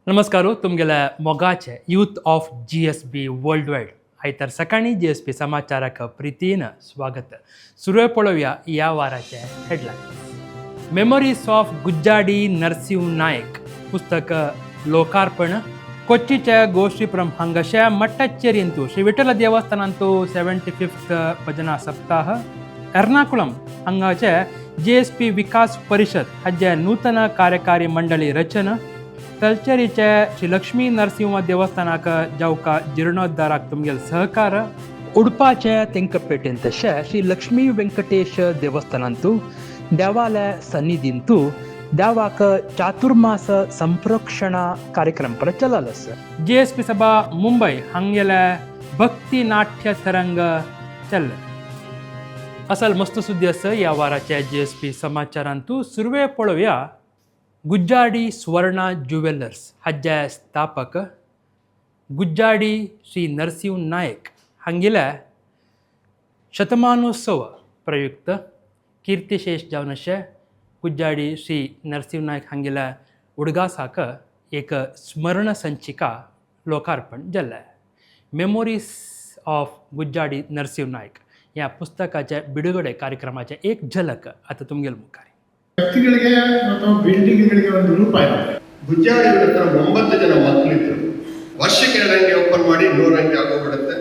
नमस्कार तुमगेल्या मोगाचे youth of GSB world wide आयतार सकाळी GSB समाचाराक प्रितीन स्वागत. सुरू पळोवया या वाराचे headlines. Memories of Gujjadi Narasimha Nayak पुस्तक लोकार्पण. कोच्चिच्या गोष्टीपुरम हांगाशा मट्टच्चेरींतू श्री विठ्ठल देवस्थानांतू 75th भजना सप्ताह. एर्नाकुलम हांगाचे GSP विकास परिषद हाजे नूतन कार्यकारी मंडळी रचना. तलचेरीचे श्री लक्ष्मी नरसिंह देवस्थानाक जावका जीर्णोद्धाराक तुमगेल सहकार. उडपाचे तेंकपेटेन तशे श्री लक्ष्मी वेंकटेश देवस्थानांतू देवालय सन्निधींतू देवाक चातुर्मास संप्रोक्षण कार्यक्रम प्रचलस. GSP सभा मुंबई हांगेले भक्ती नाट्य तरंग चल. असल मस्त सुद्दी आसा या वाराचे GSP समाचारांतू. सुरवे पळोवया गुज्जाडी सुवर्णा ज्युवेलर्स हाजे स्थापक गुज्जाडी श्री नरसिंह नायक हांगेले शतमानोत्सव प्रयुक्त कीर्तिशेष जावन अशे गुज्जाडी श्री नरसिंह नायक हांगेल्या उडगासाक एक स्मरण संचिका लोकार्पण जाल्ले. मेमोरीज ऑफ गुज्जाडी नरसिंह नायक या पुस्तकाचे बिಡುಗಡೆ कार्यक्रमाचे एक झलक आता तुमगेल मुखार. ವ್ಯಕ್ತಿಗಳಿಗೆ ಅಥವಾ ಬಿಲ್ಡಿಂಗ್ಗಳಿಗೆ ಒಂದು ರೂಪ ಇದೆ. ಗುಜ್ಜಾಡಿಗಳ ಹತ್ರ 9 ಜನ ಮಕ್ಕಳಿದ್ರು. ವರ್ಷಕ್ಕೆ 2 ಅಂಗಡಿ ಓಪನ್ ಮಾಡಿ 100 ಅಂಗಡಿ ಆಗೋಗ್ಬಿಡುತ್ತೆ.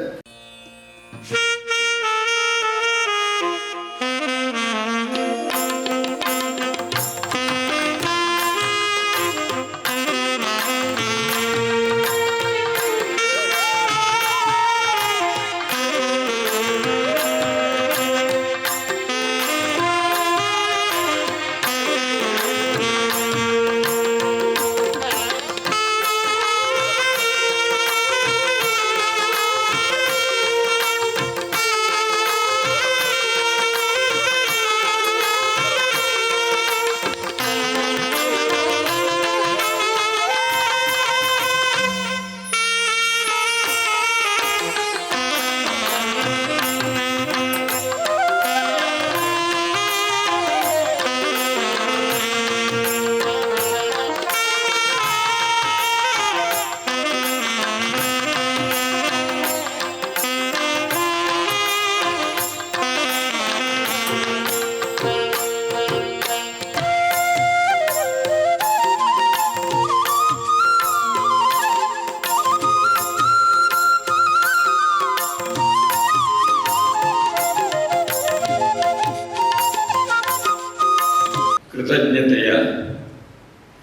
ಕೃತಜ್ಞತೆಯ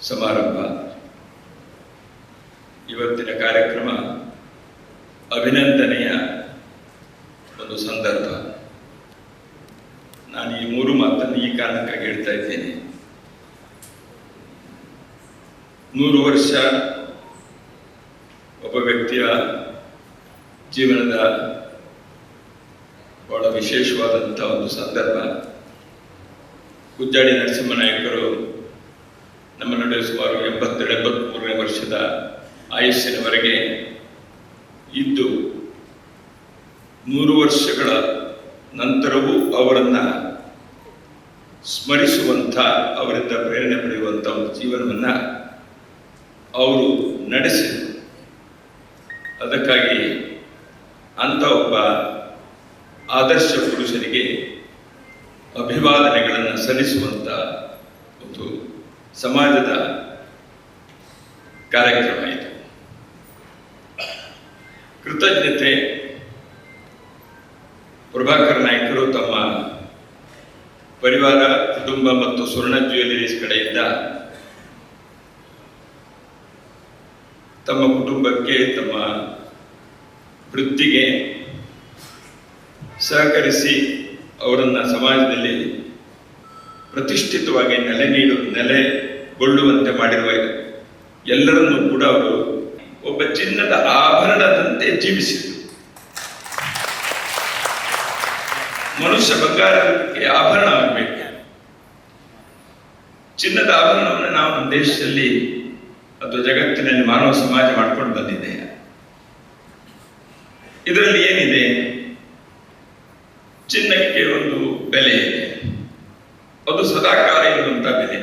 ಸಮಾರಂಭ. ಇವತ್ತಿನ ಕಾರ್ಯಕ್ರಮ ಅಭಿನಂದನೆಯ ಒಂದು ಸಂದರ್ಭ. ನಾನು ಈ 3 ಮಾತನ್ನು ಈ ಕಾರಣಕ್ಕಾಗಿ ಹೇಳ್ತಾ ಇದ್ದೇನೆ. 100 ವರ್ಷ ಒಬ್ಬ ವ್ಯಕ್ತಿಯ ಜೀವನದ ಬಹಳ ವಿಶೇಷವಾದಂಥ ಒಂದು ಸಂದರ್ಭ. ಗುಜ್ಜಾಡಿ ನರಸಿಂಹನಾಯಕರು ನಮ್ಮ ನಡುವೆ ಸುಮಾರು 82-83ನೇ ವರ್ಷದ ಆಯುಷ್ಯನವರೆಗೆ ಇದ್ದು 100 ವರ್ಷಗಳ ನಂತರವೂ ಅವರನ್ನು ಸ್ಮರಿಸುವಂಥ, ಅವರಿಂದ ಪ್ರೇರಣೆ ಪಡೆಯುವಂಥ ಒಂದು ಜೀವನವನ್ನು ಅವರು ನಡೆಸಿದರು. ಅದಕ್ಕಾಗಿ ಅಂಥ ಒಬ್ಬ ಆದರ್ಶ ಪುರುಷರಿಗೆ ಅಭಿವಾದನೆಗಳನ್ನು ಸಲ್ಲಿಸುವಂಥ ಒಂದು ಸಮಾಜದ ಕಾರ್ಯಕ್ರಮ ಇದು. ಕೃತಜ್ಞತೆ. ಪ್ರಭಾಕರ್ ನಾಯಕರು ತಮ್ಮ ಪರಿವಾರ, ಕುಟುಂಬ ಮತ್ತು ಸ್ವರ್ಣ ಜ್ಯುವೆಲರೀಸ್ ಕಡೆಯಿಂದ ತಮ್ಮ ಕುಟುಂಬಕ್ಕೆ, ತಮ್ಮ ವೃತ್ತಿಗೆ ಸಹಕರಿಸಿ ಅವರನ್ನು ಸಮಾಜದಲ್ಲಿ ಪ್ರತಿಷ್ಠಿತವಾಗಿ ನೆಲೆಗೊಳ್ಳುವಂತೆ ಮಾಡಿರುವ ಎಲ್ಲರನ್ನೂ ಕೂಡ ಅವರು ಒಬ್ಬ ಚಿನ್ನದ ಆಭರಣದಂತೆ ಜೀವಿಸಿದರು. ಮನುಷ್ಯ ಬಂಗಾರಕ್ಕೆ ಆಭರಣ ಆಗಬೇಕು. ಚಿನ್ನದ ಆಭರಣವನ್ನು ನಾವು ನಮ್ಮ ದೇಶದಲ್ಲಿ ಅಥವಾ ಜಗತ್ತಿನಲ್ಲಿ ಮಾನವ ಸಮಾಜ ಮಾಡ್ಕೊಂಡು ಬಂದಿದೆ. ಇದರಲ್ಲಿ ಏನಿದೆ? ಚಿನ್ನಕ್ಕೆ ಒಂದು ಬೆಲೆ ಇದೆ, ಅದು ಸದಾಕಾಲ ಇರುವಂಥ ಬೆಲೆ.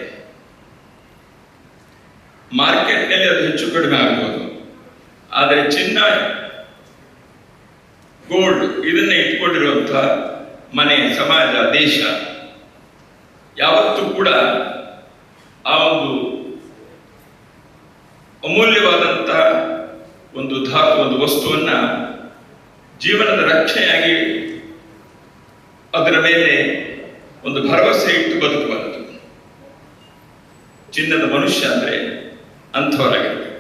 ಮಾರ್ಕೆಟ್ನಲ್ಲಿ ಅದು ಹೆಚ್ಚು ಕಡಿಮೆ ಆಗ್ಬೋದು. ಆದರೆ ಚಿನ್ನ, ಗೋಲ್ಡ್ ಇದನ್ನೇ ಇಟ್ಕೊಂಡಿರುವಂಥ ಮನೆ, ಸಮಾಜ, ದೇಶ ಯಾವತ್ತೂ ಕೂಡ ಆ ಒಂದು ಅಮೂಲ್ಯವಾದಂಥ ಒಂದು ಧಾತು, ಒಂದು ವಸ್ತುವನ್ನ ಜೀವನದ ರಕ್ಷಣೆಯಾಗಿ ಅದರ ಮೇಲೆ ಒಂದು ಭರವಸೆ ಇಟ್ಟು ಬದುಕಬಾರದು. ಚಿನ್ನದ ಮನುಷ್ಯ ಅಂದ್ರೆ ಅಂಥವರಾಗಿರಬೇಕು.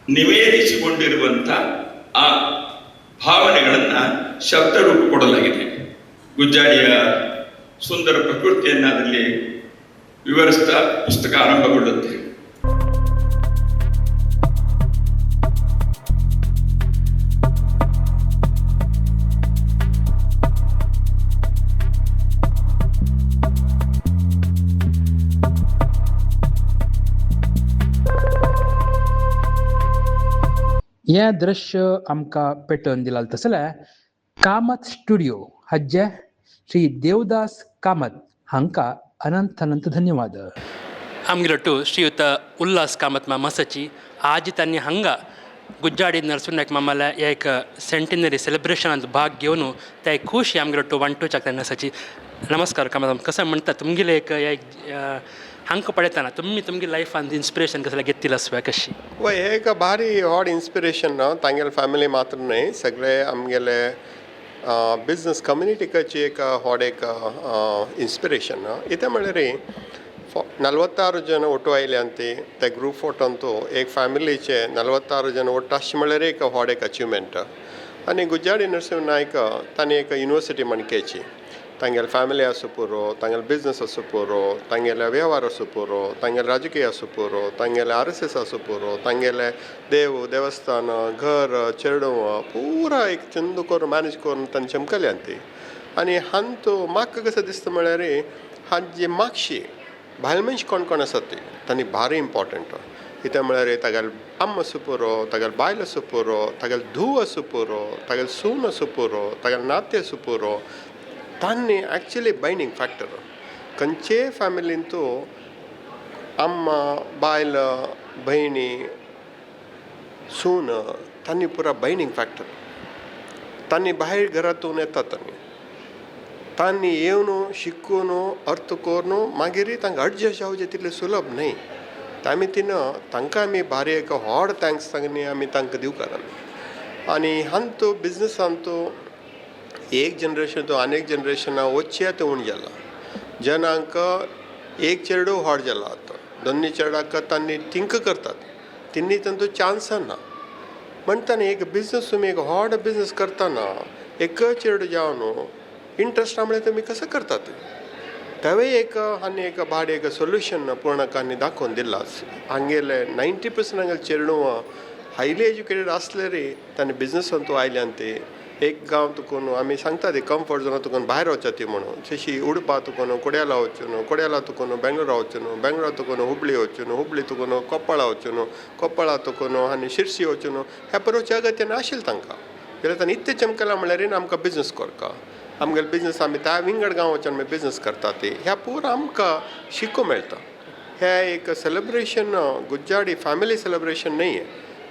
ನಿವೇದಿಸಿಕೊಂಡಿರುವಂಥ ಆ ಭಾವನೆಗಳನ್ನ ಶಬ್ದ ರೂಪ ಕೊಡಲಾಗಿದೆ. ಗುಜ್ಜಾಡಿಯ ಸುಂದರ ಪ್ರಕೃತಿಯನ್ನ ಅದರಲ್ಲಿ ವಿವರಿಸ್ತಾ ಪುಸ್ತಕ ಆರಂಭಗೊಳ್ಳುತ್ತೆ. हे दृश्य आमकां पेटोवन दिलां तसले कामत स्टुडियो हाजे श्री देवदास कामत हांकां अनंत अनंत धन्यवाद. आमगेलोटू श्रीयुत उल्हास कामत मामा सची आज त्यांनी हांगा गुज्जाडी नरसिंहनायक मामाला एक सेंटिनरी सेलिब्रेशनात भाग घेवन ते खूश आमगेलोटू वांटूच्याक त्यांना सची. नमस्कार कामत, कसं म्हणता तुमगेले एक हांकां पळयतना तुमगे लायफान इन्स्पिरेशन कसलें घेतिलां स्वय कशी? वय हे एक भारी व्हड इन्स्पिरेशन ना. तांगेले फॅमिली मात्र न्हय, सगळे आमगेले बिजनस कम्युनिटीची एक व्हड एक इन्स्पिरेशन ना. इथे म्हळ्यार 46 जन ಒಟ್ಟು आयल्यांती ते ग्रूप फोटोंतू एक फॅमिलीचे 46 जन ಒಟ್ಟು अशें म्हळ्यार एक व्हड एक अचिवमेंट. आनी गुज्जाडी नरसिंह नायक तांणी एक युनिवर्सिटी मणकेची, तांगेले फॅमिली आसूं पुरो, तांगेले बिजनस आसूं पुरो, तांगेले वेव्हार आसूं पुरो, तांगेले राजकीय आसूं पुरो, तांगेले RSS आसूं पुरो, तांगेले देवस्थान, घर, चेडूं पुरा एक चंद करून मॅनेज करून तांणी चमकल्यांती. आनी हांतू म्हाका कसं दिसता म्हळ्यार हांची मागशी भायल मनीस कोण कोण आसात ती तांणी भारी इम्पॉर्टंट. कित्याक म्हळ्यार तागेले आम आसूं पुरो, तागेले बायल आसूं पुरो, तागेले धूव आसूं पुरो, तागेले सून आसूं पुरो, तागेले नाते आसूं पुरो, तांणी ॲक्च्युली बायंडींग फॅक्टर. खंयचे फॅमिलींतू अम्मा, बायल, भयणी, सून तांणी पुरा बायंडींग फॅक्टर. तांणी भायर घरातून येतात, तांणी येवन शिकून अर्थ करून मागीर तांकां एडजस्ट जावचें तितलें सुलभ न्हय. आमी तिनं तांकां आमी भारी एक व्हड थँक्स तांणी आमी तांकां दिवकार. आनी हांतू बिजनसांतू एक जनरेशन तो आनीक जनरेशना वच्चे ते उण जाला. जनांक एक चेडू व्हड जाला आतां, दोनी चेडाक तांणी थिंक करतात, तिनी तांचो चान्स ना. म्हणटा न्ही एक बिजनस तुमी एक व्हड बिजनस करतना एक चेडू जावन इंट्रस्ट म्हळ्यार तुमी कसं करतात. तेवेय एक आनी एक भाड एक सोल्युशन पूर्णकांनी दाखोवन दिलाच. हांगेले 90% हांगेले चेडूं हायली एज्युकेटेड आसले रे तांणी बिजनसांतू आयल्यान ते एक गांव तुकून आमी सांगता ती कम्फर्ट झोना तुकून भायर वचत ती म्हणून. जशी उडपा तुकून कोड्याला वचून, कोड्याला तुकून बेंगलोरा वचून, बेंगलोरा तुकून हुबळी वचून, हुबळी तुकून कोप्पळा वचून, कोप्पळा तुकून आनी शिरसी वचून ह्या परोवचे अगत्य नाशिल्लें तांकां. जाल्यार तांणी इतलें चमकलां म्हळ्यार आमकां बिजनस करता. आमगेले बिजनस आमी त्या विंगड गांव वचून आमी बिजनस करता ती ह्या पुरो आमकां शिकूं मेळटा. हें एक सेलिब्रेशन गुज्जाडी फॅमिली सेलिब्रेशन न्हय,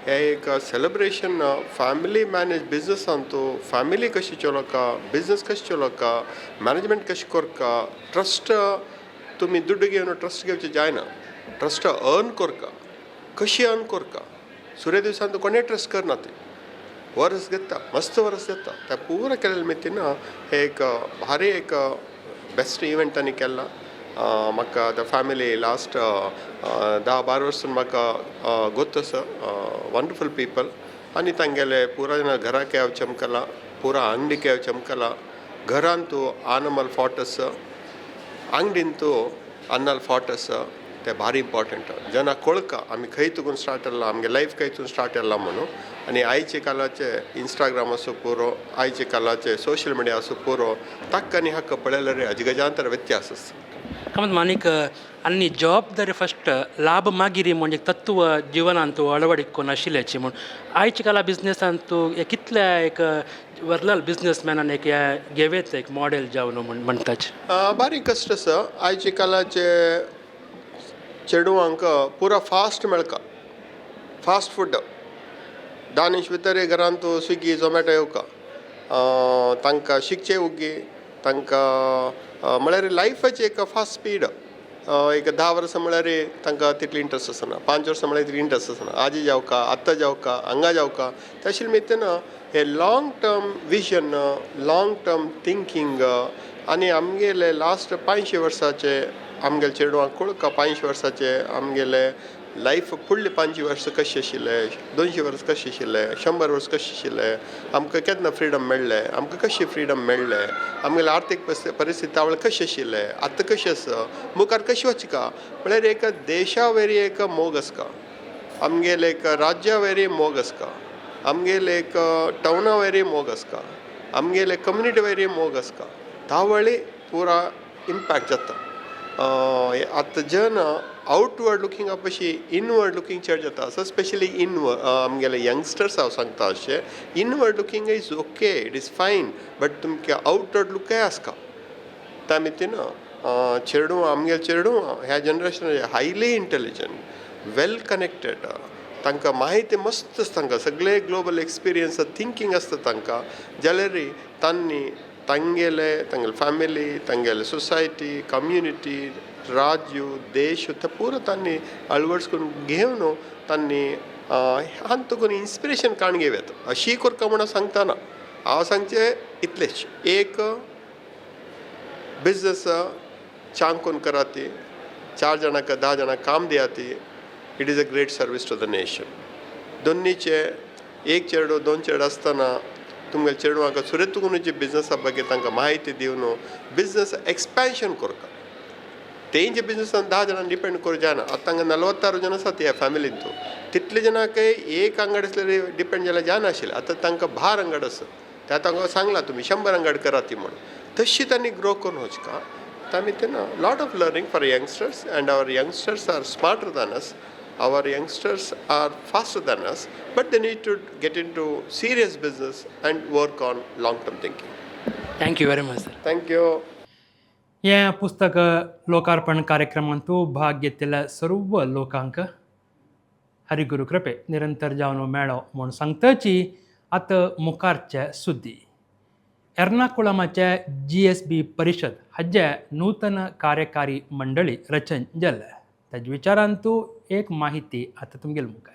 हें एक सेलिब्रेशन फॅमिली मॅनेज बिजनसांतू फॅमिली कशी चलोवका, बिजनस कशें चलोवका, मॅनेजमेंट कशें करता, ट्रस्ट तुमी दुड्ड घेवन ट्रस्ट घेवचें जायना, ट्रस्ट अर्न करता, कशी अर्न करता. सुर्या दिवसांत तूं कोणें ट्रस्ट करना ती वर्स घेता, मस्त वर्स येता. त्या पुरा केलेले मितीन हे एक भारी एक बेस्ट इव्हेंट तांणी केला. म्हाका द फॅमिली लास्ट 10-12 वर्सान म्हाका गोत आसा, वंडरफूल पीपल. आनी तांगेले पुरा घराक हांव चमकला, पुरा अंगडीक हांव चमकला. घरान तूं आनमल फॉट आसा, अंगडीन तूं अन्नाल फॉट आसा, ते भारी इम्पॉर्टंट. जना कळका आमी खंय तुकून स्टार्ट केला, आमगे लायफ खंयतून स्टार्ट केला म्हणून. आनी आयचे कालाचे इंस्टाग्राम आसूं पुरो, आयचे कालाचे सोशल मिडिया आसूं पुरो, ताका आनी हाका पळयल्यार अजगजांतर व्यत्यास आसा. कामत मानीक आनी जबाबदारी फस्ट लाभ मागिरी म्हणजे तत्व जिवनांत तूं अळवडीक नाशिल्ल्याची म्हूण आयच्या काला बिजनेसांत तूं कितल्या एक वर्लल बिजनेसमॅनान एक घेवेत एक मॉडेल जावन म्हणटाच. बारीक कश्ट आसा. आयचे कालाचे चेडवांक पुरा फास्ट मेळका फास्ट फूड दानिश भितर घरांत स्विगी झोमॅटो येवका तांकां शिकचे उगी तांकां म्हळ्यार लायफाची एक फास्ट स्पीड एक 10 वर्सां म्हळ्यार तांकां तितली इंट्रस्ट आसना 5 वर्सां म्हळ्यार तितली इंट्रस्ट आसना आजी जावका आत्ता जावका हांगा जावका तशें मितन हे long term vision long term thinking आनी आमगेले लास्ट 500 वर्साचे आमगेले चेडवांक कळका 500 वर्साचे आमगेले लायफ फुडले 500 वर्सां कशें आशिल्ले 200 वर्स कशें आशिल्ले 100 वर्स कशें आशिल्ले आमकां केन्ना फ्रिडम मेळ्ळें आमकां कशें फ्रिडम मेळ्ळें आमगेले आर्थीक परिस्थिती त्या वेळार कशें आशिल्लें आतां कशें आसा मुखार कशें वचका म्हळ्यार एक देशा वेरी एक मोग आसका आमगेले एक राज्या वेरी मोग आसका आमगेले एक टावना वेरी मोग आसका आमगेले कम्युनिटी वेरी मोग आसका त्या वेळी पुरा इम्पॅक्ट जाता आतां जन आउटवर्ड लुकींग अशी इनवर्ड लुकींग चड जाता सो स्पेशली आमगेले यंगस्टर्स हांव सांगता अशें inward looking is okay it is फायन बट तुमकां आउटवर्ड लुकूय आसका त्या मितीन चेडूं आमगेले चेडूं ह्या जनरेशन हायली इंटेलिजंट वेल कनेक्टेड तांकां माहिती मस्त तांकां सगळे ग्लोबल एक्सपिरियन्स थिंकींग आसता तांकां जाल्यार तांणी तांगेले फॅमिली तांगेले सोसायटी कम्युनिटी राज्य देश ते पुरो तांणी अळवडून घेवन तांणी हातून इन्स्पिरेशन काण घेवत अशी करता म्हणून सांगतना हांव सांगचें इतलेंच एक बिजनस चांग करून करात ती 4 जाणांक 10 जाणांक काम दियात ती it is a great service to the nation दोनीचे एक चेडो 2 चेडो आसतना तुमगे चेडवांक सुरतुकुनूची बिजनसा ಬಗ್ಗೆ तांकां माहिती दिवन बिजनस एक्सपेन्शन करता तेंचे बिजनसान 10 जाणां डिपेंड करूं जायना आतां तांकां 46 जाण आसात ह्या फॅमिलींतू तितले जाणांक एक आंगड आसलेले डिपेंड जाल्यार जायना आशिल्लें आतां तांकां 12 आंगड आसा त्या तांकां सांगलां तुमी 100 आंगड करात ती म्हणून तशी तांणी ग्रो करून वचका त्या मितीन lot of learning for youngsters and our youngsters are smarter than us our youngsters are faster than us but they need to get into serious business and work on long term thinking. Thank you very much sir. Thank you. हे पुस्तक लोकार्पण कार्यक्रमांतू भाग घेतिल्ल्या सर्व लोकांक हरिगुरू कृपे निरंतर जावन मेळो म्हूण सांगतची आतां मुखारचे सुद्दी एर्नाकुळमाचे GSB परिशद हाचे नूतन कार्यकारी मंडळी रचन जाल्ले ताजे विचारांतू एक माहिती आता तुमगेले मुखार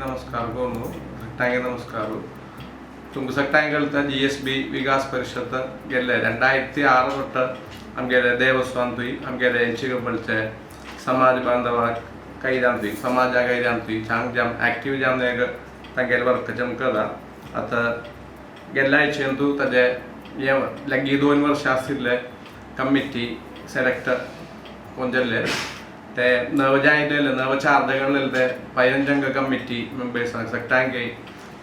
नमस्कार गोनू सगळ्यांक नमस्कार तुमकां सगळ्यांक कळटा GSB विकास परिशद गेल्ले 2006 തൊട്ട് आमगेले देवस्थानतूय आमगेले चिगपळचे समाज बांधवाक कैद्यांतूय समाजा कैद्यांतूय चांग जाम एक्टिव जाम तांगेले वर्क चमकला आतां गेल्ल्या हेचेंतू ताजे हे लागी 2 वर्सां आशिल्ले कमिटी सेलेक्टर कोण जाल्ले ते नव जायले नव चार्जगले ते 15 कमिटी मेंबर्स सगळ्यांक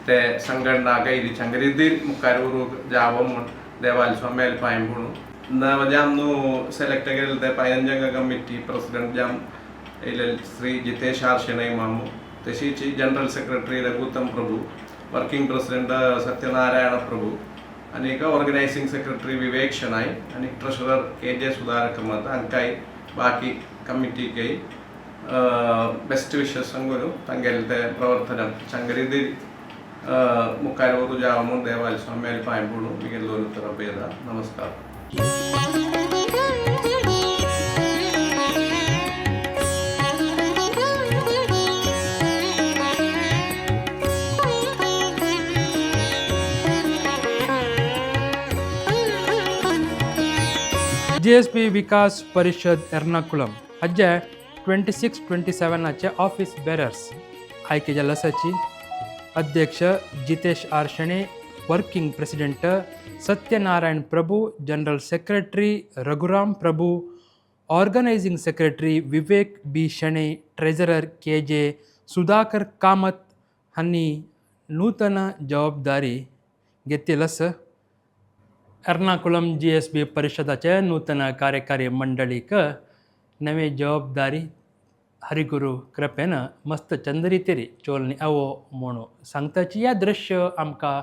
ते संघटना कैदी चंगरीदी मुखार उरूक जावो म्हूण देवाल स्वामी पांय म्हणून नव जाम न्हू सेलेक्ट केले ते 15 कमिटी प्रेसिडेंट जाम येयले श्री जितेश आर्शेनाय मामू तशीच जनरल सेक्रेटरी रघुतम प्रभू वर्किंग प्रेसिडेंट सत्यनारायण प्रभू आनी ऑर्गनायझिंग सेक्रेटरी विवेक शनाय आनी ट्रेशरर KJ सुधारक मत हांकांय बाकी कमिटी कई बेस्ट विशेष संगोनु तांगेले ते प्रवर्तन चंगरीदी मुखार उरू जाव म्हूण देवाल स्वामी पांय पडून मिगेल दोन तरफ येता नमस्कार. GSB विकास परिषद एर्नाकुलम हाचे 26-27 ऑफिस बेरर्स आयके जाल्ले आसाची अध्यक्ष जितेश आर्शणे वर्किंग प्रेसिडेंट सत्यनारायण प्रभु, जनरल सेक्रेटरी रघुराम प्रभु, ऑर्गनायझिंग सेक्रेटरी विवेक बी शणे, ट्रेझरर KJ सुधाकर कामत हांनी नूतन जबाबदारी घेतलीस. एर्नाकुलम GSB परिषदाचे नूतन कार्यकारी मंडळीक नवे जबाबदारी हरिगुरू कृपेन मस्त चंदरितेरी चोलनी आवो म्हणून सांगताची या दृश्य आमकां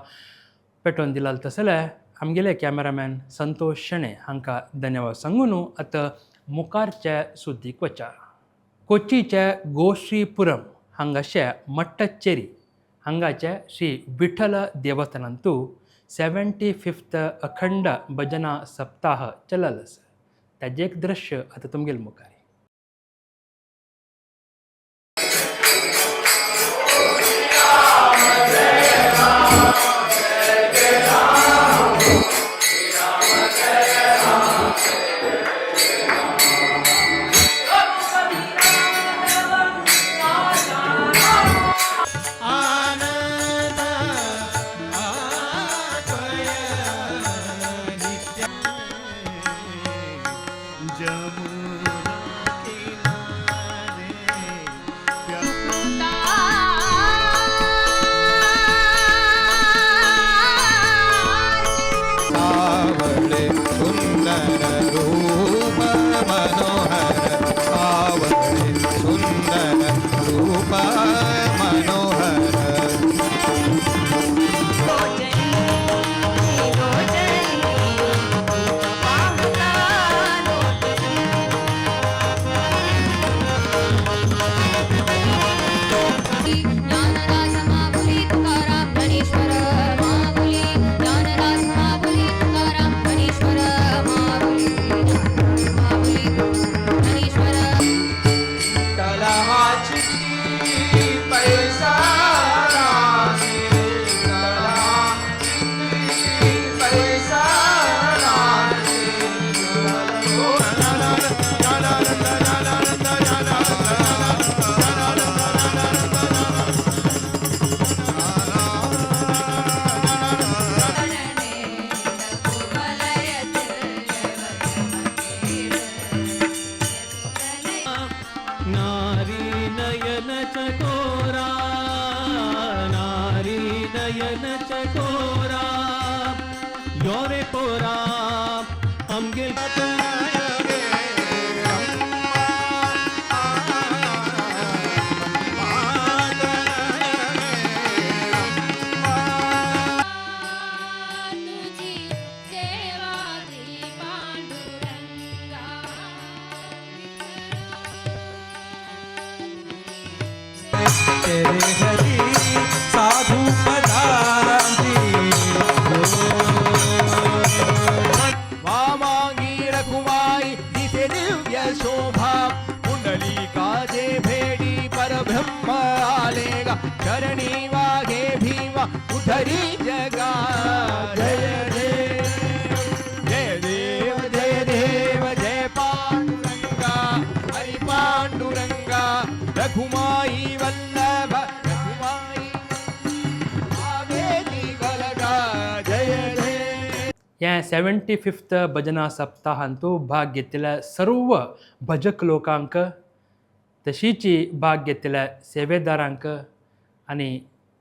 पेटोवन दिलाल तसले आमगेले कॅमेरामॅन संतोष शणे हांकां धन्यवाद सांगून आतां मुखारचे सुद्दीक वचा. कोच्चीचे गोश्रीपुरम हांगाचे मट्टचेरी हांगाचे श्री विठ्ठल देवस्थानांतू 75th अखंड भजना सप्ताह चलस. ताजें एक दृश्य आतां तुमगेले मुखार. या 75th भजना सप्ताहांतू भाग घेतलेल्या सर्व भजक लोकांक तशीच भाग घेतलेल्या सेवेदारांक आणि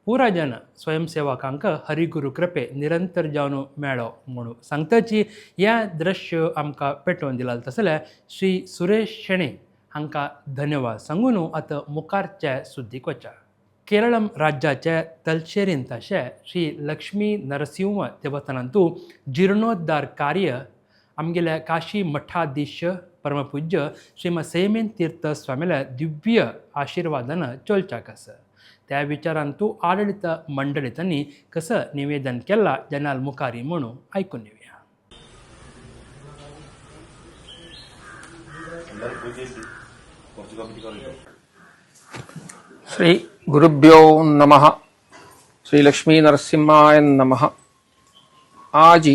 पुराजन स्वयंसेवकांक हरिगुरू कृपे निरंतर जावन मेळो म्हणून सांगताची या दृश्य आमकां पेटोवन दिलां. तसले श्री सुरेश शेणे हांकां धन्यवाद सांगून आतां मुखारचे सुद्दीक वचा. केरळम राज्याचे तलचेरींत अशे श्री लक्ष्मी नरसिंह देवस्थानांतू जीर्णोद्धार कार्य आमगेल्या काशी मठाधीश परमपूज्य श्रीमद सैमेन तीर्थ स्वामीले दिव्य आशिर्वादान चलच्याक आसा. त्या विचारांतू आडಳಿತ मंडळींनी कसं निवेदन केला जनाल मुखारी म्हणून ऐकून घेऊया. श्री गुरुभ्यो नमः. श्री लक्ष्मी नरसिंहाय नमः. आज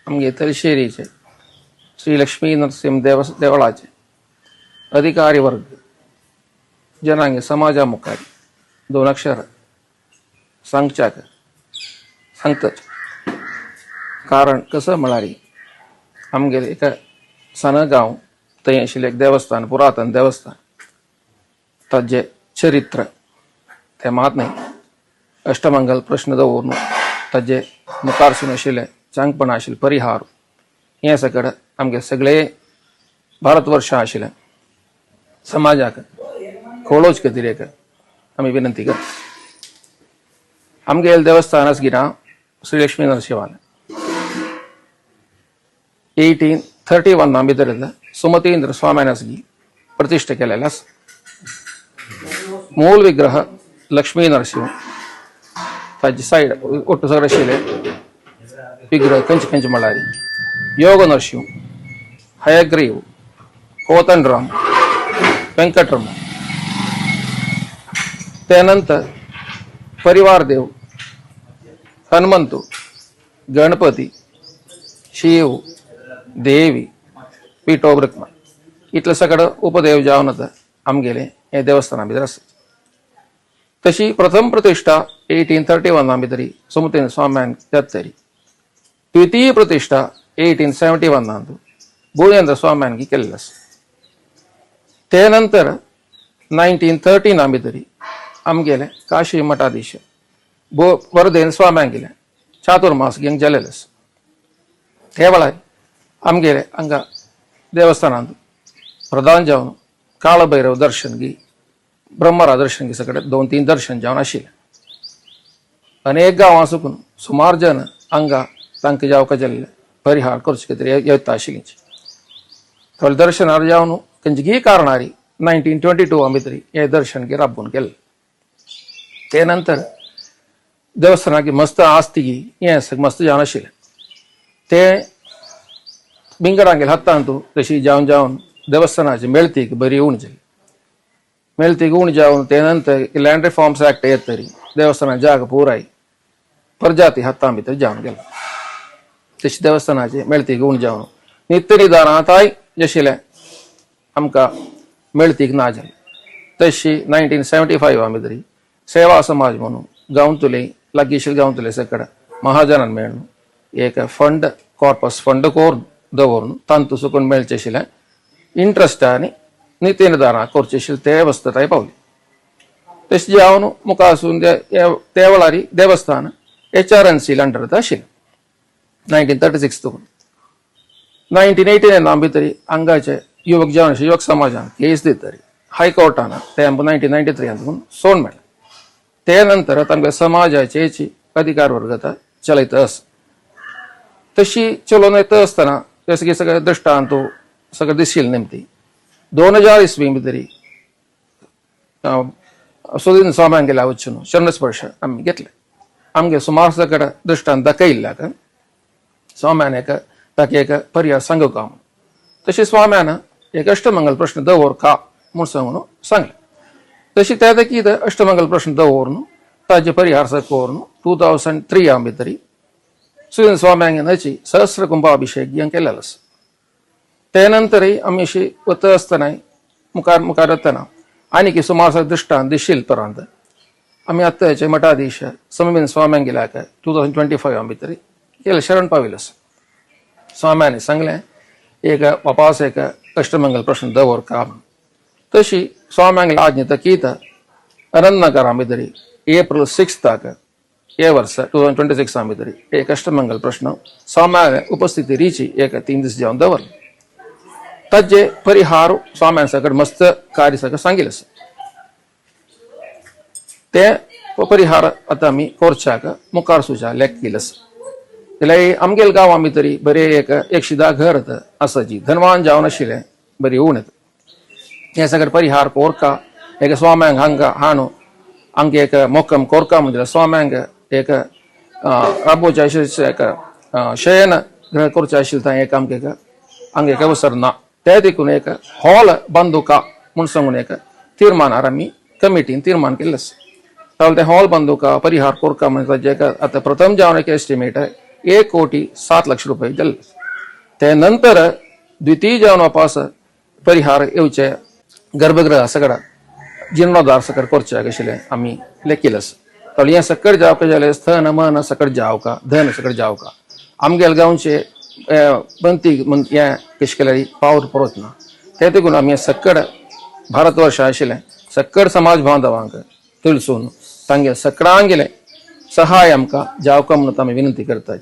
आमगे तलशेरीचे श्री लक्ष्मी नरसिंह देवळाचे अधिकारी वर्ग जनांगे समाजा मुखारी 2 अक्षर सांगतात. कारण कसं म्हळ्यार आमगेले एका सनगांव थंय आशिल्लें एक देवस्थान, पुरातन देवस्थान, ताजें चरित्र तें मात न्ही. अष्टमंगल प्रश्न दवरून ताजे मुखारसून आशिल्ले चांगपण आशिल्ले परिहार हे सकट आमगे सगळे भारतवर्षा आशिल्ले समाजाक कळोवचे खातीर एक आमी विनंती करता. आमगेले देवस्थान आसा गिरां श्री लक्ष्मी नरसिंवालय 1831 भितर सुमतींद्र स्वाम्यान आसगी प्रतिश्ठा केलेले आसा. मूल विग्रह लक्ष्मी नरसिंह, ताजी सायड ಒಟ್ಟು सगळे आशिल्ले विग्रह खंयचे खंयचे म्हळ्यार योग नरसिंह, हयग्रीव, कोतंडराम, वेंकटरमण. त्यानंतर परिवार देव हनुमंतू, गणपती, शिव, देवी, पिठो ब्रह्मा इतले सगळं उपदेव जावन आमगेले हे देवस्थाना भितर आसा. तशी प्रथम प्रतिष्ठा 1831 भितर सुमतींद्र स्वाम्यान जातरी, द्वितीय प्रतिष्ठा 1871 भुजेंद्र स्वाम्यान केल्ली आसा. ते नंतर 1913 भितर आमगेले काशी मठाधीश वरदेन स्वाम्यांक गेले चातुर्मास घेवंक गेलेले आसा. ते वेळार आमगेले हांगा देवस्थानांत प्रधान जावन काळभैरव दर्शन घे, ब्रह्मरा दर्शन घे सगळे 2-3 दर्शन जावन आशिल्ले. अनेक गांवां सुकून सुमार जन हांगा तांकां जावका जाल्ले परिहार करचे खातीर येता आशिल्लींची. थोडे दर्शनार जावन खंयचीय कारणारी 1922 भितर हे दर्शन घे राबून केलें. ते नंतर देवस्थानाक मस्त आस्ती हे मस्त जावन आशिल्लें. ते बिंगरांगेल हत्तांतू तशी जावन जावन देवस्थानाची मेळतीक बरी उण जाली. मेळतीक उण जावन ते नंतर लँड रिफॉर्म्स ऍक्ट येत तरी देवस्थानाची जागा पुराय प्रजाती हत्तां भितर जावन गेला. तशी देवस्थानाची मेळतीक उण जावन नित्य निदानांताय जशिल्लें आमकां मेळतीक ना जालें. तशी 1975 भितर सेवा समाज म्हणून गांवतुले लागींशील गांवतुले सकट महाजनान मेळून एक फंड कॉर्पस फंड कोरून दवरून तांतू सुकून मेळचे आशिल्लें इंट्रस्टांनी नित्य निदानां करचे आशिल्ले ते अवस्थेताय पावली. तशें जावन मुखारसून ते वेळार देवस्थान HRNC अंडर आशिल्लें 1936 तो 1989 भितर हांगाचे युवक जावन युवक समाजान केस दितरी हायकोर्टान ते 1993 सोडून मेळ्ळें. ते नंतर तांकां समाजाचे हेची अधिकार वर्गता चलयत आसा. तशी चलोवन येता आसतना जशें सगळे दृश्टांत सगळे दिसशिल्ले नेमती 2000 इसवी भितर सुदीन स्वाम्यांक गेल्या वचून शरणस्पर्श आमी घेतले. आमगे सुमार सकट दृश्टांत दाखयिल्ल्याक स्वाम्यान ताका एक पर्याय सांगूंक म्हूण. तशी स्वाम्यान एक अष्टमंगल प्रश्न दवर का म्हूण सांगून सांगलें. तशी त्या देखीत अष्टमंगल प्रश्न दवरून ताजे परिहार करून 2003 भितर सुदीन स्वाम्यांची सहस्र कुंभाभिषेक घेवन केलेलो आसा. ते नंतरय आमी अशी वता आसतना मुखार येतना आनीक सुमार दृश्टांत दिसशील पर्यंत आमी आत्ताचे मठाधीश समबीन स्वाम्यांक गेल्याक 2025 भितर केलें शरण पाविल्लो आसा. स्वाम्यानी सांगलें एक वापास एक अष्टमंगल प्रश्न दवर का. तशी स्वाम्यांक लाज तकीत अनंतनगरा भितर एप्रिल 6 हे वर्स 2026 भितर एक अष्टमंगल प्रश्न स्वाम्या उपस्थिती रिची एक 3 दीस जावन दवरले. ताजे परिहार स्वाम्यान सकट मस्त कार्य सकट सांगिल्लें आसा. ते परिहार आतां आमी करच्याक मुखार सुचा लेख केलो आसा. जाल्यार आमगेल्या गांवां भितर बरे एक 110 घर आसा जी धनवान जावन आशिल्ले बरी उण हे सगळे परिहार कोरका एक स्वाम्यांक हांगा हाडून हांगा एक मोक्कम कोरका म्हणजे स्वाम्यांक एक राबोवचे आशिल्ले एक शयन ग्रह करचे आशिल्ले थंय एक आमकां हांगा एक अवसर ना. ते देखून एक हॉल बांदूका म्हूण सांगून एक तीर्मानार आमी कमिटीन तीर्मान केल्लें आसा. जाल्यार ते हॉल बांदूका परिहार कोरका म्हणजे ताजे आतां प्रथम जावन एक एस्टिमेट 1,07,00,000 रुपये जाल्ले. ते नंतर द्वितीय जावन वापस परिहार येवचे गर्भगृह सगळा जीर्णोद्धार सकट करचे आशिल्लें आमी लेखिल्लें आसा. जाल्यार हें सकट जावका जाल्यार स्थन मन सकट जावका धन सकट जावका आमगेल गांवचे बंती हें कशें केल्यार पावट पडत ना ते देखून आमी सक्कड भारतवर्ष आशिल्लें सक्कड समाज बांधवांक थंयसून तांगे सक्कडांगेले सहाय आमकां जावका म्हणून आमी विनंती करता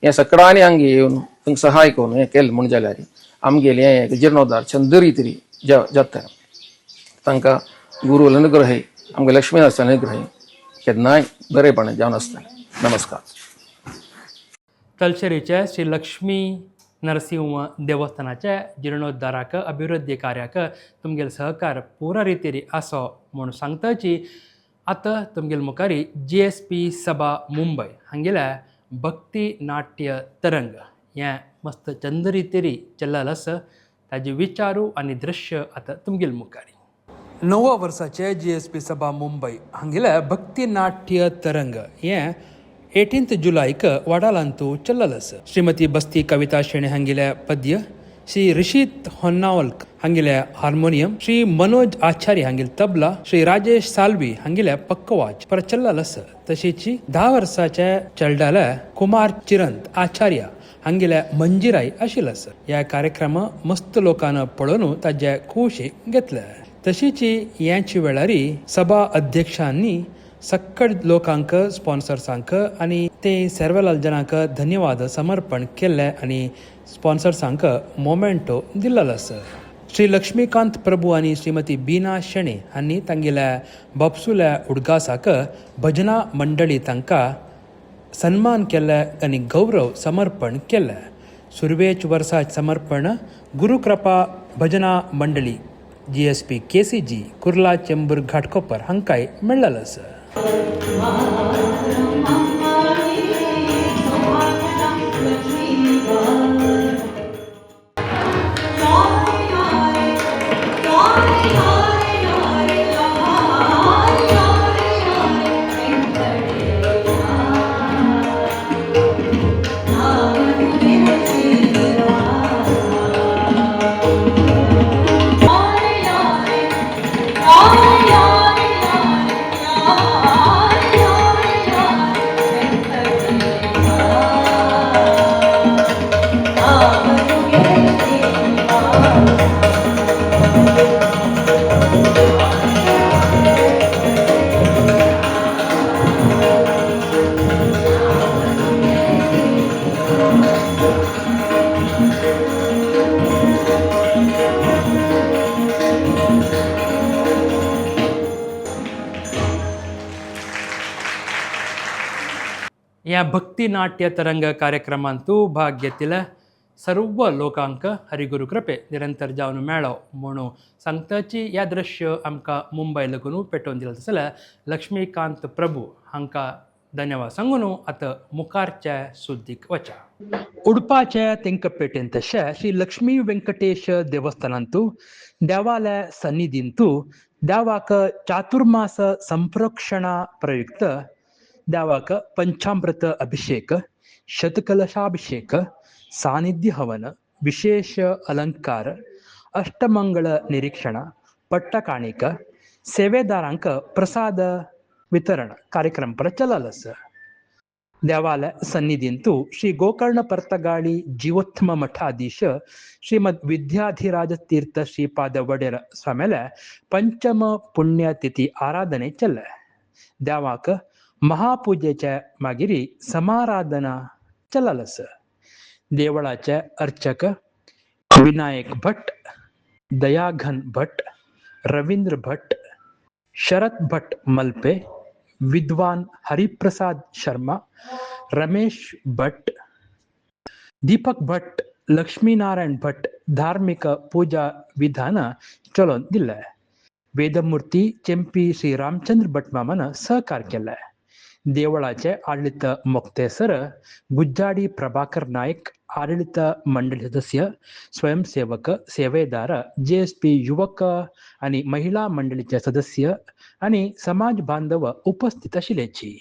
हें सक्कडांनी हांगा येवन थंय सहाय करून हें केलें म्हण जाल्यार आमगेलें हें जिर्णोद्धार बरी तरी जाता तांकां गुरू अनुग्रही आमगे लक्ष्मी नरसिंह अनुग्रही केन्नाय बरेपणान जावन आसता. नमस्कार. तलशेरीच्या श्री लक्ष्मी नरसिंह देवस्थानाच्या जिर्णोद्धाराक अभिवृद्धी कार्याक तुमगेल सहकार पुरा रितीरी आसो म्हूण सांगताची आतां तुमगेल मुखारी GSP सभा मुंबय हांगेल्या भक्ती नाट्य तरंग हें मस्त चंद रितीरी चल्लाल आसा ताजे विचारू आनी दृश्य आतां तुमगेल मुखारी. 9व्या वर्साचे GSP सभा मुंबय हांगेल्या भक्ती नाट्य तरंग हें 18 जुलैक वाडालांतू चल्लाल आसा. श्रीमती बस्ती कविता शेणे हांगेल्या पद्य, श्री ऋषित होन्नावल्क हांगेल्या हार्मोनियम, श्री मनोज आचार्य हांगेल तबला, श्री राजेश सालवी हांगेल्या पक्कवाज प्रचल्लाल आसा. तशीच 10 वर्साच्या चेडल्याल्या कुमार चिरंत आचार्य हांगेल्या मंजिराई आशिल्लो आसा. ह्या कार्यक्रम मस्त लोकांना पळोवन ताजे खोशी घेतल्या. तशीच ह्याची वेळारी सभा अध्यक्षांनी सक्कड लोकांक स्पॉन्सर्सांक आनी ते सर्वलाल जनांक धन्यवाद समर्पण केले आनी स्पॉन्सर्सांक मोमेंटो दिल्लो आसा. श्री लक्ष्मीकांत प्रभू आनी श्रीमती बीना शेणे हांणी तांगेल्या बापसुल्या उडगासाक भजना मंडळी तांकां सन्मान केले आनी गौरव समर्पण केले. सुरवेच वर्सा समर्पण गुरुकृपा भजना मंडळी GSP KCG कुर्ला चेंबूर घाटकोपर हांकांय मेळ्ळेलो आसा. ह्या भक्ती नाट्य तरंग कार्यक्रमांतू भाग घेतिल्ल्या सर्व लोकांक हरिगुरू कृपे निरंतर जावन मेळो म्हणून सांगताची ह्या दृश्य आमकां मुंबय लागून पेटोवन दिलें जाल्यार लक्ष्मीकांत प्रभू हांकां धन्यवाद सांगून आतां मुखारच्या सुद्दीक वचा. उडपाच्या तेंका पेटेन तशें श्री लक्ष्मी व्यंकटेश देवस्थानांतू देवाल्या सन्निधींतू देवाक चातुर्मास संप्रोक्षणा प्रयुक्त देवाक पंचामृत अभिषेक, शतकलशाभिषेक, सानिध्य हवन, विशेष अलंकार, अष्टमंगळ निरीक्षण, पट्टकाणिक, सेवेदारांक प्रसाद वितरण कार्यक्रम प्रचलल आसा. देवालय सन्निधींतू श्री गोकर्ण पर्तगाळी जीवोत्तम मठाधीश श्रीमद विद्याधिराज तीर्थ श्रीपाद वडेर स्वामेल्या पंचम पुण्यतिथी आराधने चल्ले. देवाक महापूजेच्या मागिरी समाराधना चलल आसा. देवळाचे अर्चक विनायक भट, दयाघन भट, रवींद्र भट, शरद भट मल्पे, विद्वान हरिप्रसाद शर्मा, रमेश भट, दीपक भट, लक्ष्मीनारायण भट धार्मिक पूजा विधान चलोवन दिले. वेदमूर्ती चेंपी श्री रामचंद्र भट मामान सहकार केले. देवळाचे आडಳಿತ मोक्तेसर गुज्जाडी प्रभाकर नायक, आडಳಿತ मंडळी सदस्य, स्वयंसेवक, सेवेदार, GSP युवक आणि महिला मंडळीचे सदस्य आणि समाज बांधव उपस्थित आशिल्लेची.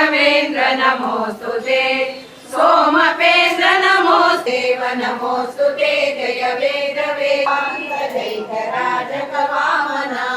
राघवेंद्र नमोस्तुते सोमपेंद्र नमोस्तेव नमोस्तुते जय वेद वेदांत राजक वामना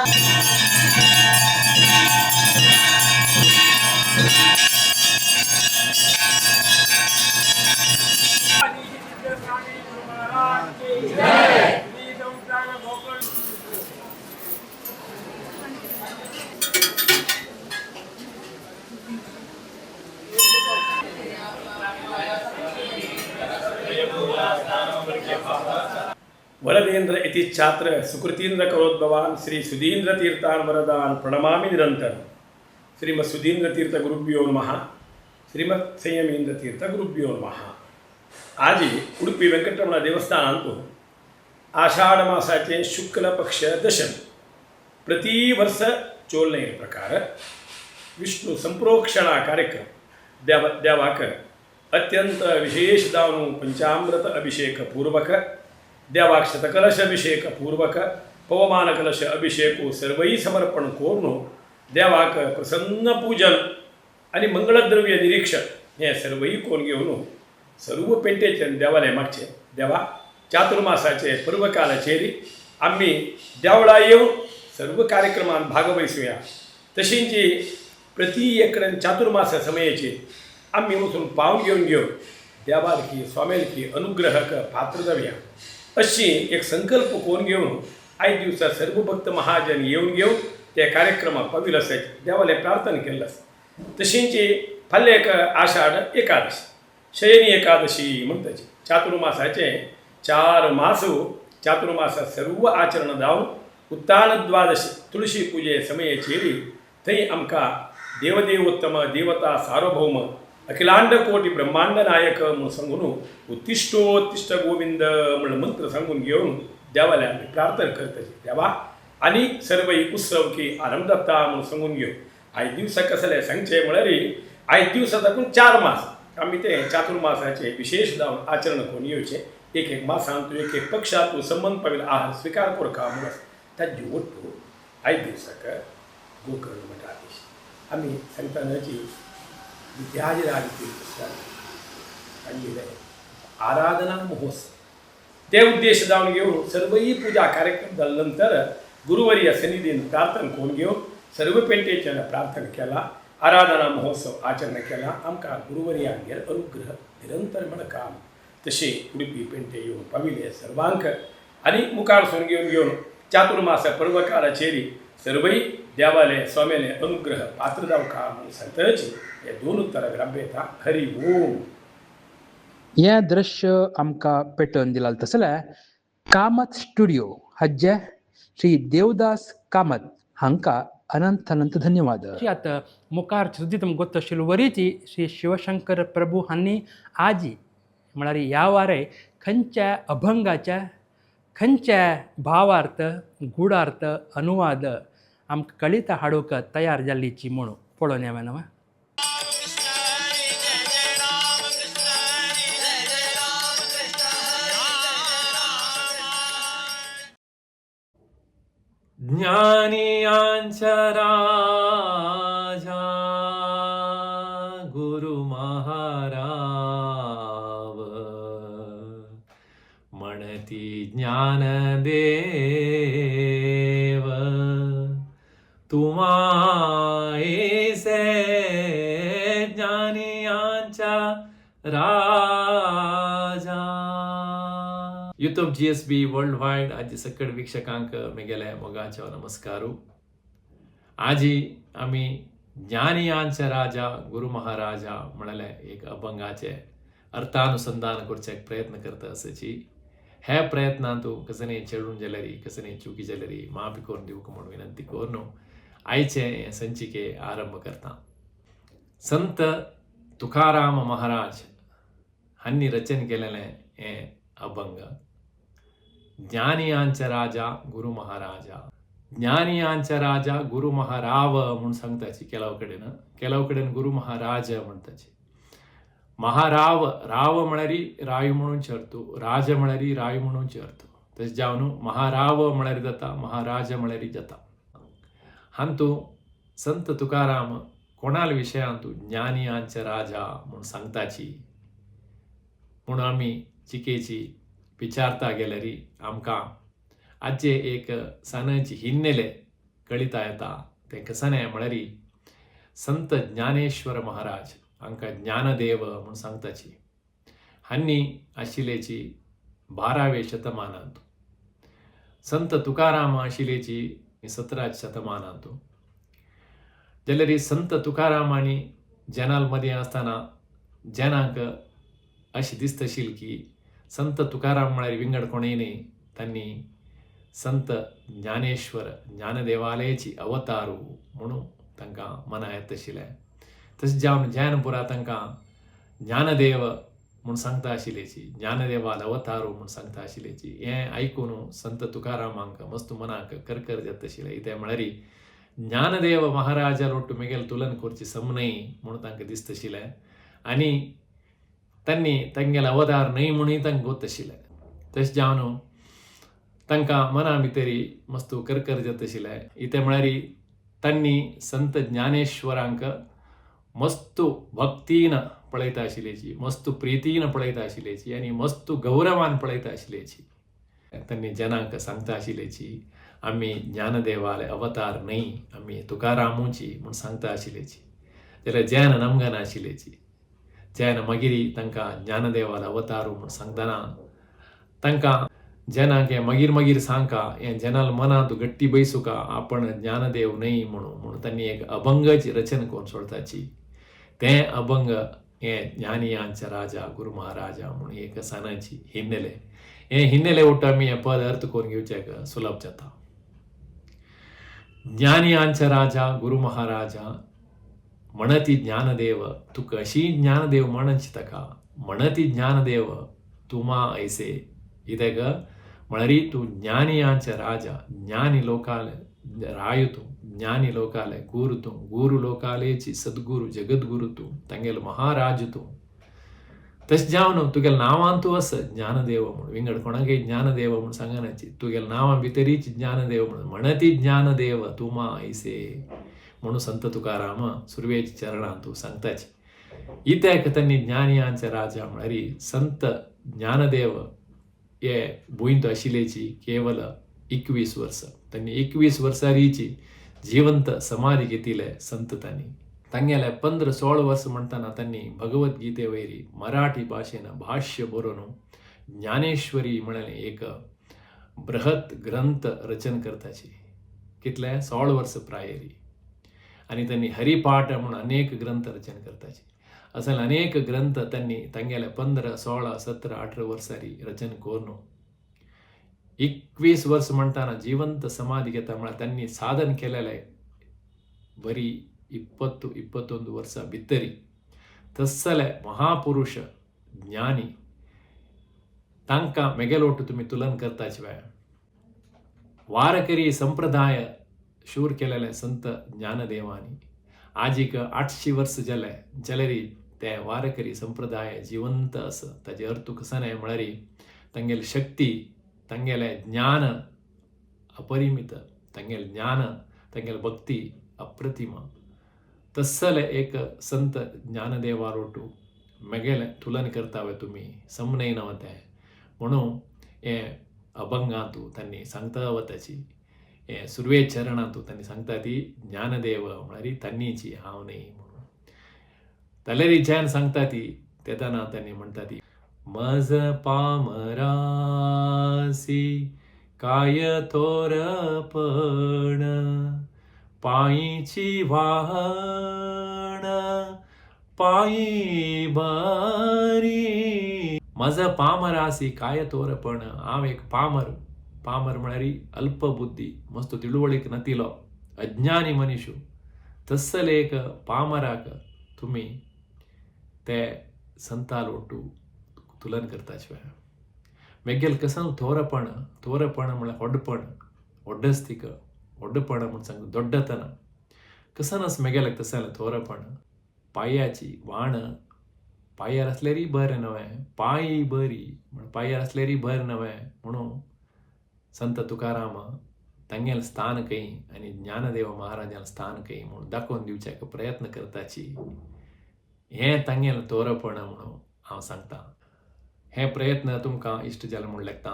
वरदेन्द्र इति छात्र सुकृतीन्द्र करोद्भवान् श्री सुधीन्द्र तीर्थान् वरदान् प्रणमामि निरंतर श्रीमत् सुधीन्द्र तीर्थ गुरुभ्यो नमः श्रीमत् संयमेंद्र तीर्थ गुरुभ्यो नमः आज उडुपी वेंकटरमण देवस्थानांतू आषाढ मासाचे शुक्ल पक्ष दशमी प्रति वर्ष चोलने प्रकार विष्णु संप्रोक्षणा कार्यक्रम देवाक अत्यंत विशेष दावनु पंचामृत अभिषेक पूर्वक देवाक शतकलश अभिषेक पूर्वक पवमान कलश अभिषेक सर्वही समर्पण कोरून देवाक प्रसन्न पूजन आणि मंगळद्रव्य निरीक्षण हे सर्वही कोण घेऊन सर्व पेंटेचे देवाले मागचे देवा चातुर्मासाचे पर्वकाल चेरी आम्ही देवळा येऊन सर्व कार्यक्रमात भागवहिसूया तशींची प्रति एकड चातुर्मास समयाची आम्ही वचून पावन घेऊन देवालकी स्वामेलकी अनुग्रहक पात्र जाऊया अशी एक संकल्प कोण घेऊन आयज दिवसा सर्व भक्त महाजन येऊन त्या कार्यक्रमात पाविल असायचे देवाले प्रार्थना केलं तशींची फाल्य एक आषाढ एकादशी शयनी एकादशी म्हणताची चातुर्मासाचे 4 मास चातुर्मासात सर्व आचरण जावन उत्तान द्वादशी तुळशी पूजे समयाचेरी थंय आमकां देवदेवोत्तम देवता सार्वभौम अखिलांड कोटी ब्रह्मांड नायक म्हणून सांगून उत्तिष्ठोत्तिष्ठ गोविंद म्हणून मंत्र सांगून घेऊन देवाला आम्ही प्रार्थना करताची देवा आणि सर्वही उत्सव की आनंद जाता म्हणून सांगून घेऊ आयज दिवसा कसले सांगचे म्हळ्यार आयज दिवसांतून 4 मास आम्ही ते चातुर्मासाचे विशेष जावन आचरण करून येवचे एक मासांत एक पक्षात संबंध पाविल आहार स्वीकार करका म्हणून ताजी वट्टू आयज दिवसाक गोकर्ण मठ आदेश आम्ही सांगतानाची विद्याजराज आराधना महोत्सव ते उद्देश जावन घेऊन सर्वही पूजा कार्यक्रम झाल्यानंतर गुरुवर्य सन्निधीन प्रार्थना करून घेऊन सर्व पेंटेच्या प्रार्थना केला आराधना महोत्सव आचरण केला आमकां गुरुवर्यांगेर अनुग्रह निरंतर म्हणका तसे उडपी पेंटे येऊन पाविले सर्वांक आणि मुखार सोन घेऊन चातुर्मास पर्वकाळाचेरी सर्वही देवाले स्वामेले अनुग्रह पात्र जावका म्हणून सांगताची हे 2 उत्तर ग्राम्यता हरि ओम. हें दृश्य आमकां पेटोवन दिलां तसल्या कामत स्टुडिओ हाजे श्री देवदास कामत हांकां अनंत धन्यवाद. आतां मुखार सुद्दां तुमकां गोत आशिल्लो वरीची श्री शिवशंकर प्रभू हांणी आजी म्हळ्यार ह्या वारे खंयच्या अभंगाच्या खंयच्या भावार्थ गुडार्थ अनुवाद आमकां कळिता हाडूंक तयार जाल्लीची म्हणून पळोवन येवं न्हय. ज्ञानियांचा राजा गुरु महाराव म्हणती ज्ञानदेव तुम्हासे ज्ञानियांचा राजा. यूट्यूब GSB वर्ल्ड वाइड आजी सकड वीक्षकांक मेगेले मोगाचो नमस्कारू. आजी आम्ही ज्ञानियांचे राजा गुरु महाराजा म्हणले एक अभंगाचे अर्थानुसंधान करचे प्रयत्न करता आसाची. हे प्रयत्नांत कसने चेडून जाल्यारी कसने चुकी जाल्यारी माफी करून दिवक म्हणून विनंती करून आयचे संचिके आरंभ करता. संत तुकाराम महाराज हांनी रचन केलेले हे अभंग. ज्ञानियांचा राजा गुरु महाराजा. ज्ञानियांचा राजा गुरु महाराव म्हणून सांगताची केलाव कडेन गुरु महाराज म्हणताची. महाराव राव म्हळ्यारी रायू म्हणून चरतो राज म्हळ्यारी रायू म्हणून चरतो तशें जावन महाराव म्हळ्यार जाता महाराज म्हळ्यारी जाता. हांतू संत तुकाराम कोणाल विशयांत ज्ञानियांचा राजा म्हणून सांगताची म्हणून आमी चिकेची विचारता गेल्यारी आमकां आजचे एक सणाची हिन्नेले कळिता येता. ते कसने म्हळ्यारी संत ज्ञानेश्वर महाराज हांकां ज्ञानदेव म्हणून सांगताची. हांणी आशिल्लेची 12वे शतमानांत. संत तुकाराम आशिल्लेची 17च्या शतमानांत. जाल्यार संत तुकारामांनी जनाल मध्ये आसतना जनांक अशी दिसतशील की संत तुकाराम म्हळ्यार विंगड कोणेय न्ही. तांणी संत ज्ञानेश्वर ज्ञानदेवालयाची अवतारू म्हणून तांकां मना येत आशिल्लें. तशें जावन जैनपुरा तांकां ज्ञानदेव म्हूण सांगता आशिल्लेची ज्ञानदेवाल अवतारू म्हूण सांगता आशिल्लेची. हें आयकून संत तुकारामांक मस्त मनाक करकर जाता आशिल्लें. कित्याक म्हळ्यार ज्ञानदेव महाराजा लोट मेगेल तुलन करची सम नाही म्हणून तांकां दिसतशिलें आनी तांणी तांगेले अवतार न्हय म्हणून तांकां गोतशिलें. तशें जावन तांकां मना भितरी मस्त करकर जातशिलें. इते म्हळ्यार तांणी संत ज्ञानेश्वरांक मस्त भक्तीन पळयता आशिल्लेची, मस्त प्रितीन पळयता आशिल्लेची आनी मस्त गौरवान पळयता आशिल्लेची. तांणी जनांक सांगता आशिल्लेची आमी ज्ञानदेवाले अवतार न्हय, आमी तुकारामूची म्हूण सांगता आशिल्लेची. जाल्यार जैन नमगां नाशिल्लेची. जैन मागीर तांकां ज्ञानदेवाले अवतार म्हूण सांगतना तांकां जनांक हें मागीर मागीर सांगका, हें जनाल मनांत गट्टी बैसुका आपण ज्ञानदेव न्हय म्हणून तांणी एक अभंगाची रचना करून सोडताची. तें अभंग हें ज्ञानियांचे राजा गुरू महाराजा म्हणून एक सणाची हिन्नेले. हें हिन्नेले उठ आमी हें पद अर्थ करून घेवचें सुलभ जाता. ज्ञानियांचे राजा गुरू महाराजा म्हणती ज्ञानदेव तू कशी ज्ञानदेव म्हणची ताका, म्हणती ज्ञानदेव तुमा ऐसे. इदेग म्हळ्यार तूं ज्ञानियांचे राजा, ज्ञानी लोकाले राय तूं, ज्ञानी लोकाले गुरू तूं, गुरू लोकालेची सद्गुरू जगद्गुरू तूं, तांगेलो महाराज तूं. तशें जावन तुगेल्या नांवान तूं आस ज्ञानदेव म्हणून. विंगड कोणाकय ज्ञानदेव म्हणून सांगनाची, तुगेल्या नांवा भितरीच ज्ञानदेव म्हणून. म्हणती ज्ञानदेव तुमा ऐसे म्हणून संत तुकाराम सुरवेच्या चरणांत तूं सांगताची. इत्याक तांणी ज्ञानियांचे राजा म्हळ्यार संत ज्ञानदेव हे भुंयत आशिल्लेची केवल 21 वर्सां. तांणी 21 वर्सांची जिवंत समाधी घेतिले संत तांणी. तांगेले 15-16 वर्स म्हणटना तांणी भगवद्गीते वयरी मराठी भाशेन भाष्य बरोवन ज्ञानेश्वरी म्हणलें एक बृहत ग्रंथ रचन करताची. कितले 16 वर्स प्रायेरी. आनी तांणी हरिपाठ म्हणून अनेक ग्रंथ रचन करताची. असल अनेक ग्रंथ तांणी तांगेले 15, 16, 17, 18 वर्सांनी रचन करून 21 वर्स म्हणटना जिवंत समाधी घेता म्हळ्यार तांणी साधन केलेले बरी 20-21 वर्सां भितरी. तस्सले महापुरुष ज्ञानी तांकां मेगेलोट तुमी तुलन करताचे वेळ वारकरी संप्रदाय शूर केलेले संत ज्ञानदेवानी आजीक 800 वर्स जाले जाल्यार ते वारकरी संप्रदाय जिवंत आसा. ताजे अर्थ कसो म्हळ्यार तांगेली शक्ती, तांगेले ज्ञान अपरिमित, तांगेले ज्ञान, तांगेली भक्ती अप्रतिम. तस्सले एक संत ज्ञानदेवारोटू मेगेले तुलन करतावे तुमी समनय नवते म्हणून हें अभंगांतू तांणी सांगता वताची. हें सुरवे चरणांतू तांणी सांगता ती ज्ञानदेव म्हळ्यार तांणीची हांव न्हय म्हणून. जाल्यार जैन सांगता ती तेदना तांणी म्हणटा ती मज पामरासी काय थोरपण पायीची वाहण पायी बरी. मज पामरासी काय थोरपण. हांव एक पामर म्हळ्यार अल्पबुद्धी, मस्त तिळवळीक नातिलो अज्ञानी मनीसू. तस्सले एक पामराक तुमी ते संतालोटू तुलन करताचे वेळ मेगेल कसन थोरपण म्हळ्यार व्हडपण, व्हडस्तीक, व्हडपण म्हूण सांग दोड्डतना कसन मेगेले तसलें थोरपण. पांयाची वाण, पांयार आसल्यारय बरें नवें, पांय बरी म्हण पांयार आसल्यारय बरें नवें म्हणून संत तुकाराम तांगेलें स्थान खंय आनी ज्ञानदेव महाराजान स्थान खंय म्हणून दाखोवन दिवच्याक प्रयत्न करताची. हें तांगेलें थोरपण म्हणून हांव सांगतां. हे प्रयत्न तुमकां इश्ट जाले म्हूण लेखता.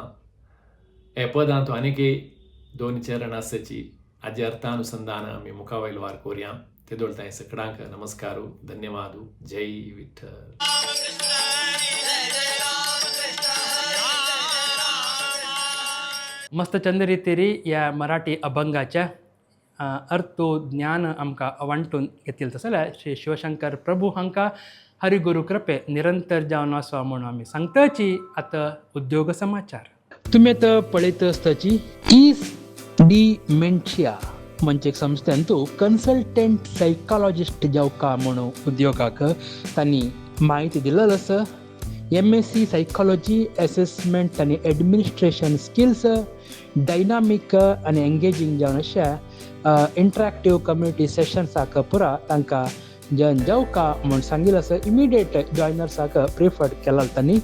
हे पदांत आनीकय 2 चरण आसाची हाजे अर्थानुसंधान आमी मुखावयल वार कोरया. तेदोळ तांय सगळ्यांक नमस्कारू, धन्यवादू. जय विठ्ठल. मस्त चंद रितीरी ह्या मराठी अभंगाच्या अर्थ ज्ञान आमकां वांटून घेतिल्लो जाल्यार श्री शिवशंकर प्रभू हांकां हरिगुरू कृपे निरंतर जावन आसा म्हणून आमी सांगताची. आतां उद्योग समाचार. तुमी आतां पळयत आसताची ईस्ट डिमेंशिया म्हणजे संस्थेन तूं कन्सल्टंट सायकॉलॉजिस्ट जावका म्हणून उद्योगाक तांणी म्हायती दिलेलो आसा. MSc सायकोलॉजी असेसमेंट आनी एडमिनिस्ट्रेशन स्किल्स डायनामीक आनी एंगेजींग जावन अशें इंटरॅक्टीव कम्युनिटी सेशन्साक पुरा तांकां जॉइन जावका म्हूण सांगिल्लें आसा. इमिडिएट जॉयनर्साक प्रिफर्ड केला तांणी.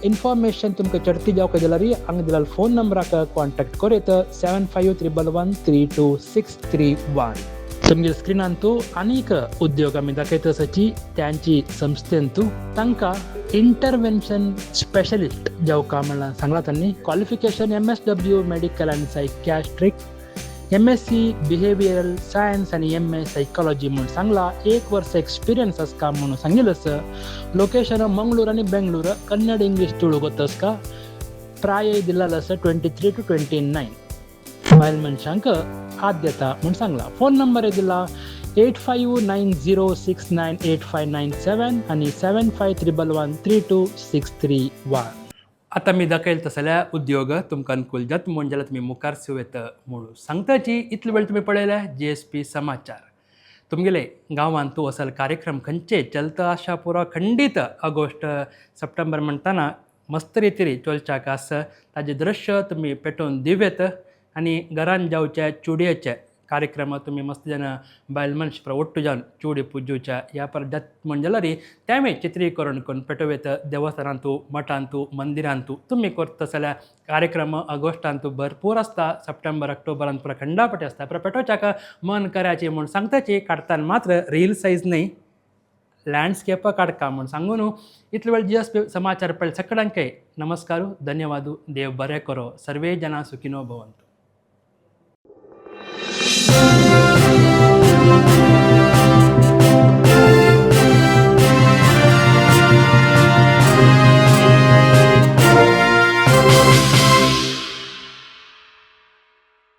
इन्फॉर्मेशन तुमकां चर्ची जावका जाल्यार हांगा दिलेल्या फोन नंबराक कॉन्टॅक्ट करीत 7511312631. तुमगे स्क्रिनान तूं आनीक उद्योग आमी दाखयत आसाची त्यांची संस्थेन तूं तांकां इंटरवेन्शन स्पेशलिस्ट जावका म्हणून सांगला तांणी. क्वॉलिफिकेशन MSW मेडिकल आनी सायकॅट्रिक, MSc बिहेवियरल सायन्स आनी MA सायकोलॉजी म्हणून सांगला. 1 वर्स एक्सपिरियन्स आसका म्हणून सांगिल्लें आसा. लोकेशन मंगळूर आनी बेंगळूर. कन्नड इंग्लीश तुळुगोत आसका. प्राय दिल्लेलो आसा 23 to 29. बायल मनशांक आद्यता म्हणून सांगला. फोन नंबर दिला 8590698597 आनी 7511312631. आतां मी दाखयल तसल्या उद्योग तुमकां अनुकूल जाता म्हूण जाल्यार तुमी मुखार सुवेत म्हणून सांगताची. इतले वेळ तुमी पळयल्या GSP समाचार. तुमगेले गांवांत तूं असल कार्यक्रम खंयचे चलता आशा पुरो खंडीत ऑगस्ट सप्टेंबर म्हणटाना मस्त रितीन चलच्याक आसा. ताजे दृश्य तुमी पेटोवन दिवेत आनी घरान जावचे चुडयेचे कार्यक्रम तुमी मस्त जन बायल मनश ಒಟ್ಟು जावन चुडी पुजूच्या ह्या पर जात म्हण जाल्यार त्यावेळी चित्रीकरण करून पेटोवेत देवस्थानांतू मठांतू मंदिरांतू तुमी करता जाल्यार कार्यक्रम ऑगस्टांतू भरपूर आसता. सप्टेंबर ऑक्टोबरांत पुरा खंडापटी आसता. पुरा पेटोवच्याक मन करायची म्हूण सांगताची. काडटाना मात्र रील सायज न्हय लँडस्केप काडका म्हूण सांगून इतले वेळ GSP समाचार पळय सगळ्यांक नमस्कारू धन्यवादू. देव बरें करो. सर्वे जना सुखिनो भवंतु.